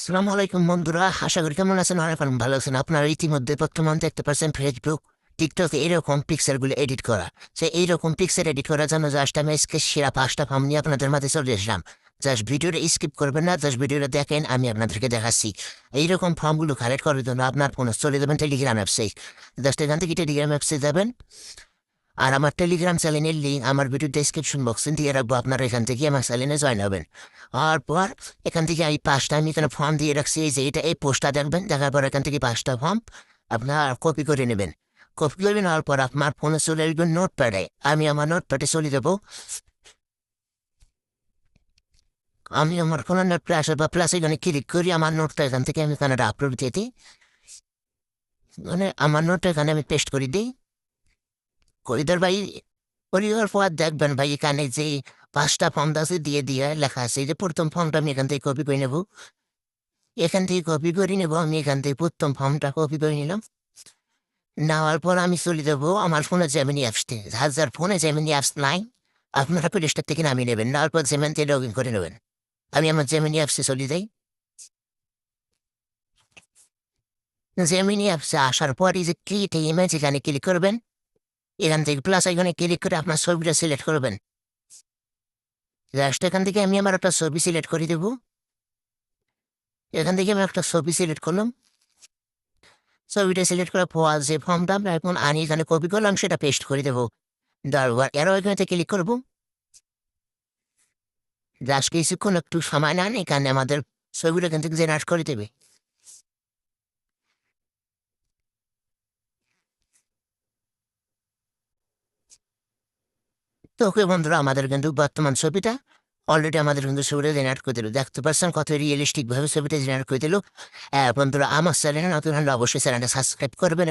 আসসালামু আলাইকুম বন্ধুরা, আশা করি কেমন আছেন? অনেক ভালো আছেন। আপনারা ইতিমধ্যে বর্তমান দেখতে পাচ্ছেন ফেসবুক, টিকটকে এইরকম পিকচারগুলো এডিট করা। এইরকম পিকচার এডিট করার জন্য জাস্ট আমি আজকে সেরা 5টা ফর্ম নিয়ে আপনাদের মাঝে চলে এসলাম। জাস্ট ভিডিওটা স্কিপ করবেন না, জাস্ট ভিডিওটা দেখেন, আমি আপনাদেরকে দেখাচ্ছি। এইরকম ফর্মগুলো কালেক্ট করার জন্য আপনার ফোনে চলে যাবেন টেলিগ্রাম অ্যাপসে। জাস্ট এখান থেকে টেলিগ্রাম অ্যাপসে যাবেন, আর আমার টেলিগ্রাম চ্যানেলের লিঙ্ক আমার ভিডিও ডেসক্রিপশন বক্সে দিয়ে রাখবো। আপনারা এখান থেকে আমার চ্যানেলে জয়েন হবেন। আর পর এখান থেকে এই 5টা আমি এখানে ফর্ম দিয়ে রাখছি, এই যে এটা এই পোস্টটা দেখবেন। দেখার পর এখান থেকে 5টা ফর্ম আপনার কপি করে নেবেন। কপি করে নেওয়ার পর আপনার ফোনে চলে আসবেন নোটপ্যাডে। আমি আমার নোটপ্যাডে চলে যাবো। আমি আমার ফোনের নোটপ্যাডে আসার পর প্লাস এখানে ক্লিক করি। আমার নোটটা এখান থেকে আমি এখানে আপলোড দিয়ে দিই। মানে আমার নোটটা এখানে আমি পেস্ট করে দিই। করিডোর ভাই, করিডোর পর দেখবেন ভাই এখানে যে 5টা ফর্ম আছে দিয়ে দিয়ে লেখা আছে। এই যে প্রথম ফর্মটা আমি এখান থেকে কপি করে নেব। এখান থেকে কপি করে নেব। আমি এখান থেকে প্রথম ফর্মটা কপি করে নিলাম। নেওয়ার পর আমি চলে যাবো আমার ফোনে জেমিনি অ্যাপসতে। যার যার ফোনে জেমিনি অ্যাপস নাই, আপনারা প্লে স্টোর থেকে নামিয়ে নেবেন। নেওয়ার পর জেমিনি থেকে লগ ইন করে নেবেন। আমি আমার জেমিনি অ্যাপসে চলে যাই। জেমিনি অ্যাপসে আসার পর এই যে ক্রিয়েট ইমেজ এখানে ক্লিক করবেন। এখান থেকে প্লাস আইকনে ক্লিক করে আপনার ছবিটা সিলেক্ট করবেন। জাস্ট এখান থেকে আমি আমার একটা ছবি সিলেক্ট করে দেবো। এখান থেকে আমি একটা ছবি সিলেক্ট করলাম। ছবিটা সিলেক্ট করার পর যে ফর্মটা আমরা এখন আনি এখানে কপি করলাম সেটা পেস্ট করে দেবো। তারপর এরও এখানে ক্লিক করবো। জাস্ট কিছুক্ষণ একটু সময় নেন, এখানে আমাদের ছবিটা এখান থেকে জেনারেট করে দেবে। তো ওকে বন্ধুরা, আমাদের কিন্তু বর্তমান ছবিটা অলরেডি আমাদের কিন্তু ছবিটা জেনারেট করে দিল। দেখতে পাচ্ছেন কত রিয়েলিস্টিক ভাবে ছবিটা জেনারেট করে দিল। বন্ধুরা, আমার চ্যানেলে নতুন হলে অবশ্যই চ্যানেলটা সাবস্ক্রাইব করবেন।